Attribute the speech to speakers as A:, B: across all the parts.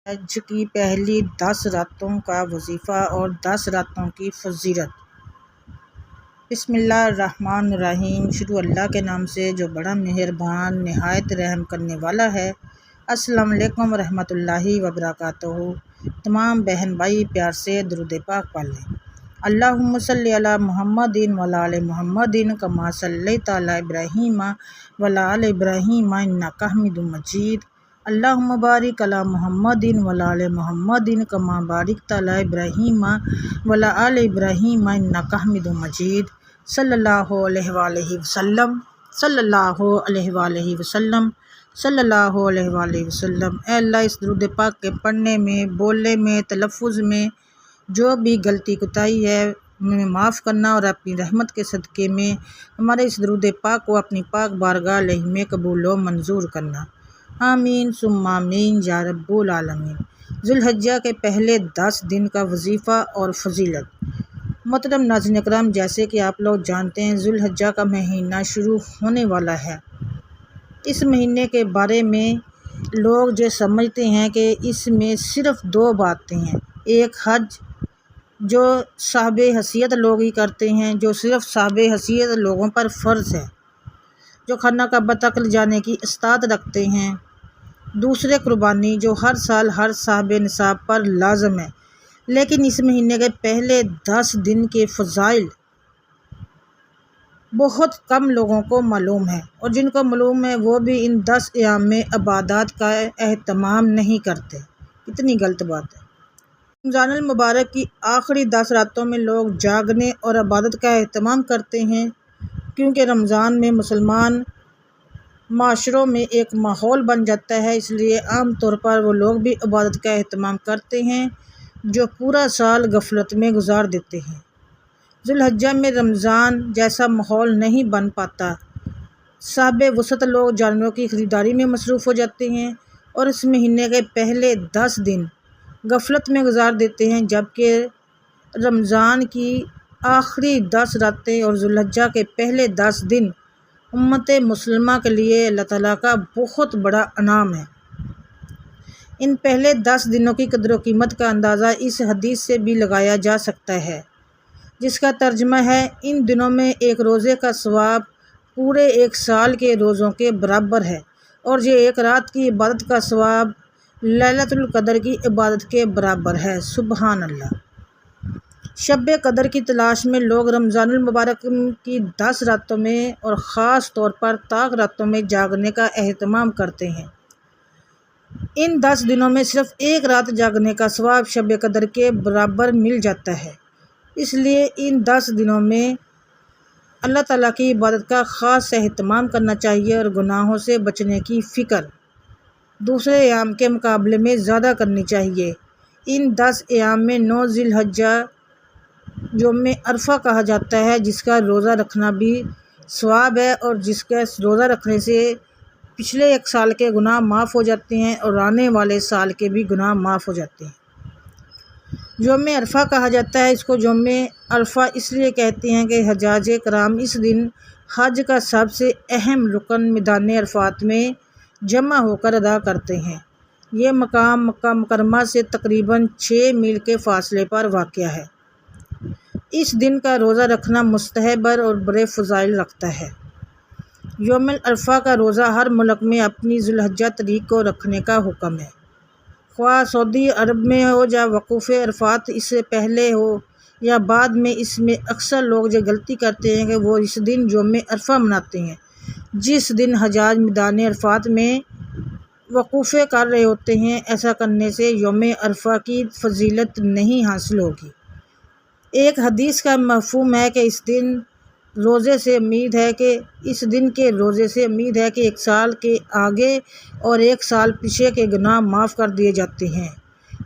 A: حج کی پہلی 10 راتوں کا وظیفہ اور 10 راتوں کی فضیلت۔ بسم اللہ الرحمن الرحیم۔ شروع اللہ کے نام سے جو بڑا مہربان نہایت رحم کرنے والا ہے۔ السلام علیکم ورحمۃ اللہ وبرکاتہ۔ تمام بہن بھائی پیار سے درود پاک پڑھ لیں۔ اللہم صلی علی محمد وعلی آل محمد کما صلیت علی ابراہیم وعلی آل ابراہیم انک حمید مجید۔ اللہم بارک علی محمد وعلی آل محمد کما بارکت علی ابراہیم وعلی آل ابراہیم انک حمید مجید۔ صلی اللہ علیہ وآلہ وسلم، صلی اللہ علیہ وآلہ وسلم، صلی اللہ علیہ وآلہ وسلم۔ اے اللہ، اس درود پاک کے پڑھنے میں، بولنے میں، تلفظ میں جو بھی غلطی کوتاہی ہے میں معاف کرنا، اور اپنی رحمت کے صدقے میں ہمارے اس درود پاک کو اپنی پاک بارگاہ میں قبول و منظور کرنا۔ آمین ثم آمین یا رب العالمین۔ ذو الحجہ کے پہلے 10 دن کا وظیفہ اور فضیلت۔ محترم ناظرین اکرام، جیسے کہ آپ لوگ جانتے ہیں ذو الحجہ کا مہینہ شروع ہونے والا ہے۔ اس مہینے کے بارے میں لوگ جو سمجھتے ہیں کہ اس میں صرف 2 باتیں ہیں۔ ایک حج جو صاحب حیثیت لوگ ہی کرتے ہیں، جو صرف صاحب حیثیت لوگوں پر فرض ہے، جو خانہ کعبہ تک جانے کی استطاعت رکھتے ہیں۔ دوسرے قربانی جو ہر سال ہر صاحب نصاب پر لازم ہے، لیکن اس مہینے کے پہلے 10 دن کے فضائل بہت کم لوگوں کو معلوم ہے، اور جن کو معلوم ہے وہ بھی ان 10 ایام میں عبادات کا اہتمام نہیں کرتے۔ کتنی غلط بات ہے۔ رمضان المبارک کی آخری 10 راتوں میں لوگ جاگنے اور عبادت کا اہتمام کرتے ہیں، کیونکہ رمضان میں مسلمان معاشروں میں ایک ماحول بن جاتا ہے، اس لیے عام طور پر وہ لوگ بھی عبادت کا اہتمام کرتے ہیں جو پورا سال غفلت میں گزار دیتے ہیں۔ ذو الحجہ میں رمضان جیسا ماحول نہیں بن پاتا۔ صاحب وسعت لوگ جانوروں کی خریداری میں مصروف ہو جاتے ہیں، اور اس مہینے کے پہلے 10 دن غفلت میں گزار دیتے ہیں، جبکہ رمضان کی آخری 10 راتیں اور ذو الحجہ کے پہلے 10 دن امت مسلمہ کے لیے اللہ تعالیٰ کا بہت بڑا انعام ہے۔ ان پہلے 10 دنوں کی قدر و قیمت کا اندازہ اس حدیث سے بھی لگایا جا سکتا ہے، جس کا ترجمہ ہے: ان دنوں میں ایک روزے کا ثواب پورے 1 سال کے روزوں کے برابر ہے، اور یہ ایک رات کی عبادت کا ثواب لیلۃ القدر کی عبادت کے برابر ہے۔ سبحان اللہ۔ شب قدر کی تلاش میں لوگ رمضان المبارک کی 10 راتوں میں اور خاص طور پر طاق راتوں میں جاگنے کا اہتمام کرتے ہیں۔ ان 10 دنوں میں صرف 1 رات جاگنے کا ثواب شب قدر کے برابر مل جاتا ہے، اس لیے ان 10 دنوں میں اللہ تعالیٰ کی عبادت کا خاص اہتمام کرنا چاہیے، اور گناہوں سے بچنے کی فکر دوسرے ایام کے مقابلے میں زیادہ کرنی چاہیے۔ ان 10 ایام میں 9 ذی الحجہ یوم عرفہ کہا جاتا ہے، جس کا روزہ رکھنا بھی ثواب ہے، اور جس کے روزہ رکھنے سے پچھلے 1 سال کے گناہ معاف ہو جاتے ہیں اور آنے والے سال کے بھی گناہ معاف ہو جاتے ہیں۔ یوم عرفہ کہا جاتا ہے، اس کو یوم عرفہ اس لیے کہتے ہیں کہ حجاج کرام اس دن حج کا سب سے اہم رکن میدان عرفات میں جمع ہو کر ادا کرتے ہیں۔ یہ مقام مکہ مکرمہ سے تقریباً 6 میل کے فاصلے پر واقع ہے۔ اس دن کا روزہ رکھنا مستحب اور بڑے فضائل رکھتا ہے۔ یوم عرفہ کا روزہ ہر ملک میں اپنی ذو الحجہ تاریخ کو رکھنے کا حکم ہے، خواہ سعودی عرب میں ہو یا وقوف عرفات اس سے پہلے ہو یا بعد میں۔ اس میں اکثر لوگ جو غلطی کرتے ہیں کہ وہ اس دن یوم عرفہ مناتے ہیں، جس دن حجاج میدان عرفات میں وقوف کر رہے ہوتے ہیں۔ ایسا کرنے سے یوم عرفہ کی فضیلت نہیں حاصل ہوگی۔ ایک حدیث کا مفہوم ہے کہ اس دن کے روزے سے امید ہے کہ 1 سال کے آگے اور 1 سال پیچھے کے گناہ معاف کر دیے جاتے ہیں،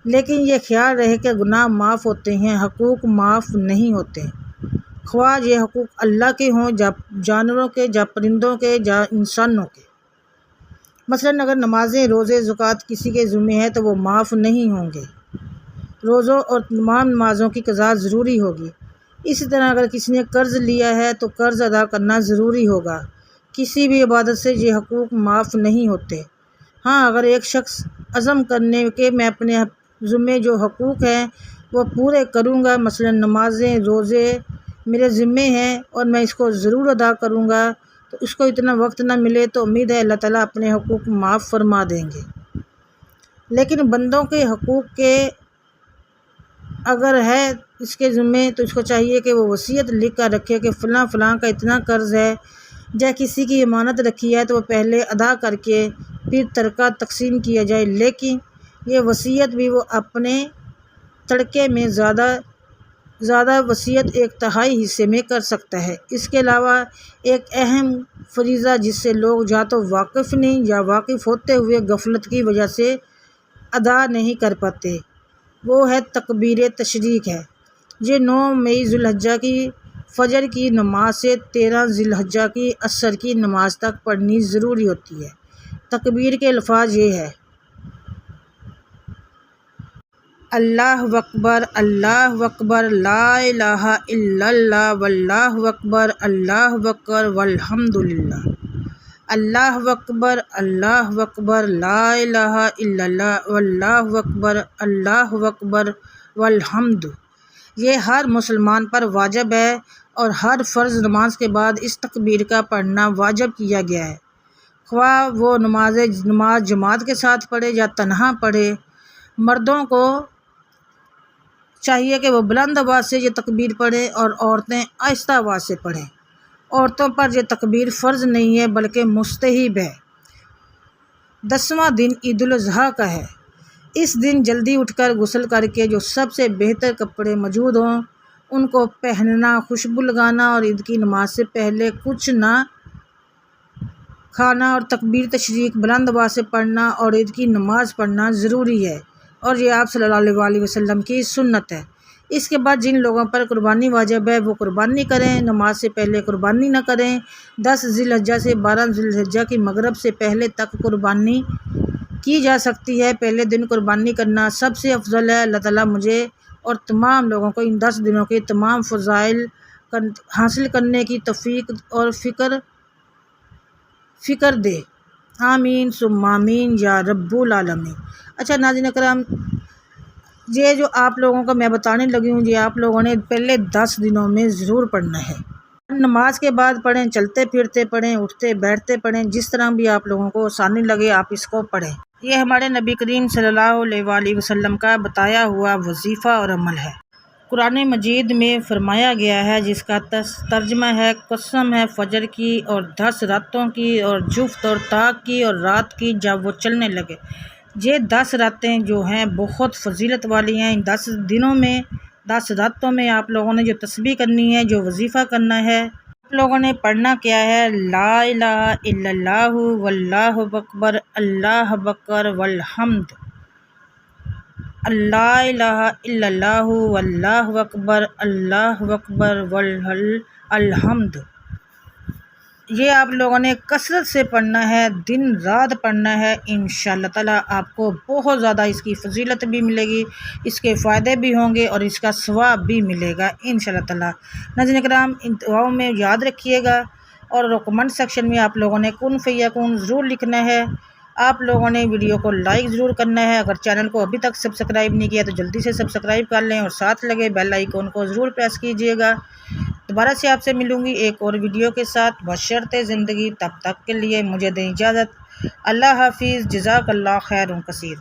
A: لیکن یہ خیال رہے کہ گناہ معاف ہوتے ہیں، حقوق معاف نہیں ہوتے، خواہ یہ حقوق اللہ کے ہوں، جانوروں کے، یا پرندوں کے، یا انسانوں کے۔ مثلاً اگر نمازیں، روزے، زکوٰۃ کسی کے ذمہ ہے تو وہ معاف نہیں ہوں گے۔ روزوں اور تمام نمازوں کی قضا ضروری ہوگی۔ اسی طرح اگر کسی نے قرض لیا ہے تو قرض ادا کرنا ضروری ہوگا۔ کسی بھی عبادت سے یہ حقوق معاف نہیں ہوتے۔ ہاں، اگر ایک شخص عزم کرنے کہ میں اپنے ذمے جو حقوق ہیں وہ پورے کروں گا، مثلا نمازیں، روزے میرے ذمے ہیں اور میں اس کو ضرور ادا کروں گا، تو اس کو اتنا وقت نہ ملے تو امید ہے اللہ تعالیٰ اپنے حقوق معاف فرما دیں گے۔ لیکن بندوں کے حقوق کے اگر ہے اس کے ذمے تو اس کو چاہیے کہ وہ وصیت لکھ کر رکھے کہ فلاں فلاں کا اتنا قرض ہے، یا کسی کی امانت رکھی ہے تو وہ پہلے ادا کر کے پھر ترکہ تقسیم کیا جائے، لیکن یہ وصیت بھی وہ اپنے تڑکے میں زیادہ وصیت 1/3 حصے میں کر سکتا ہے۔ اس کے علاوہ ایک اہم فریضہ جس سے لوگ یا تو واقف نہیں یا واقف ہوتے ہوئے غفلت کی وجہ سے ادا نہیں کر پاتے، وہ ہے تکبیر تشریق ہے۔ یہ 9 مئی ذی الحجہ کی فجر کی نماز سے 13 ذی الحجہ کی عصر کی نماز تک پڑھنی ضروری ہوتی ہے۔ تکبیر کے الفاظ یہ ہے: اللہ اکبر، اللہ اکبر، لا الہ الا اللہ، واللہ اکبر، اللہ اکبر، والحمدللہ، اللہ اکبر، اللہ اکبر، لا الہ الا اللہ، واللہ اکبر، اللہ اکبر، والحمد۔ یہ ہر مسلمان پر واجب ہے اور ہر فرض نماز کے بعد اس تکبیر کا پڑھنا واجب کیا گیا ہے، خواہ وہ نماز جماعت کے ساتھ پڑھے یا تنہا پڑھے۔ مردوں کو چاہیے کہ وہ بلند آواز سے یہ تکبیر پڑھیں اور عورتیں آہستہ آواز سے پڑھیں۔ عورتوں پر یہ تکبیر فرض نہیں ہے بلکہ مستحب ہے۔ 10واں دن عید الاضحیٰ کا ہے۔ اس دن جلدی اٹھ کر غسل کر کے جو سب سے بہتر کپڑے موجود ہوں ان کو پہننا، خوشبو لگانا اور عید کی نماز سے پہلے کچھ نہ کھانا اور تکبیر تشریق بلند آواز سے پڑھنا اور عید کی نماز پڑھنا ضروری ہے، اور یہ آپ صلی اللہ علیہ وسلم کی سنت ہے۔ اس کے بعد جن لوگوں پر قربانی واجب ہے وہ قربانی کریں، نماز سے پہلے قربانی نہ کریں۔ 10 ذی الحجہ سے 12 ذی الحجہ کی مغرب سے پہلے تک قربانی کی جا سکتی ہے۔ پہلے دن قربانی کرنا سب سے افضل ہے۔ اللہ تعالیٰ مجھے اور تمام لوگوں کو ان 10 دنوں کے تمام فضائل حاصل کرنے کی توفیق اور فکر دے، آمین ثم آمین یا رب العالمین۔ اچھا ناظرین کرام، یہ جو آپ لوگوں کو میں بتانے لگی ہوں یہ آپ لوگوں نے پہلے 10 دنوں میں ضرور پڑھنا ہے۔ نماز کے بعد پڑھیں، چلتے پھرتے پڑھیں، اٹھتے بیٹھتے پڑھیں، جس طرح بھی آپ لوگوں کو آسانی لگے آپ اس کو پڑھیں۔ یہ ہمارے نبی کریم صلی اللہ علیہ وسلم کا بتایا ہوا وظیفہ اور عمل ہے۔ قرآن مجید میں فرمایا گیا ہے، جس کا ترجمہ ہے: قسم ہے فجر کی اور 10 راتوں کی اور جفت اور طاق کی اور رات کی جب وہ چلنے لگے۔ یہ 10 راتیں جو ہیں بہت فضیلت والی ہیں۔ ان 10 دنوں میں 10 راتوں میں آپ لوگوں نے جو تسبیح کرنی ہے، جو وظیفہ کرنا ہے، آپ لوگوں نے پڑھنا کیا ہے: لا الہ الا اللہ، واللہ اکبر، اللہ اکبر، والحمد، لا الہ الا اللہ، واللہ اکبر، اللہ اکبر، والحمد۔ یہ آپ لوگوں نے کثرت سے پڑھنا ہے، دن رات پڑھنا ہے۔ انشاءاللہ تعالیٰ آپ کو بہت زیادہ اس کی فضیلت بھی ملے گی، اس کے فائدے بھی ہوں گے اور اس کا ثواب بھی ملے گا انشاءاللہ تعالیٰ۔ ناظرین کرام، ان دعاؤں میں یاد رکھیے گا اور کمنٹ سیکشن میں آپ لوگوں نے کن فیکون ضرور لکھنا ہے۔ آپ لوگوں نے ویڈیو کو لائک ضرور کرنا ہے۔ اگر چینل کو ابھی تک سبسکرائب نہیں کیا تو جلدی سے سبسکرائب کر لیں اور ساتھ لگے بیل آئیکن کو ضرور پریس کیجیے گا۔ دوبارہ سے آپ سے ملوں گی ایک اور ویڈیو کے ساتھ بشرط زندگی۔ تب تک کے لیے مجھے دیں اجازت۔ اللہ حافظ، جزاک اللہ خیر کثیر۔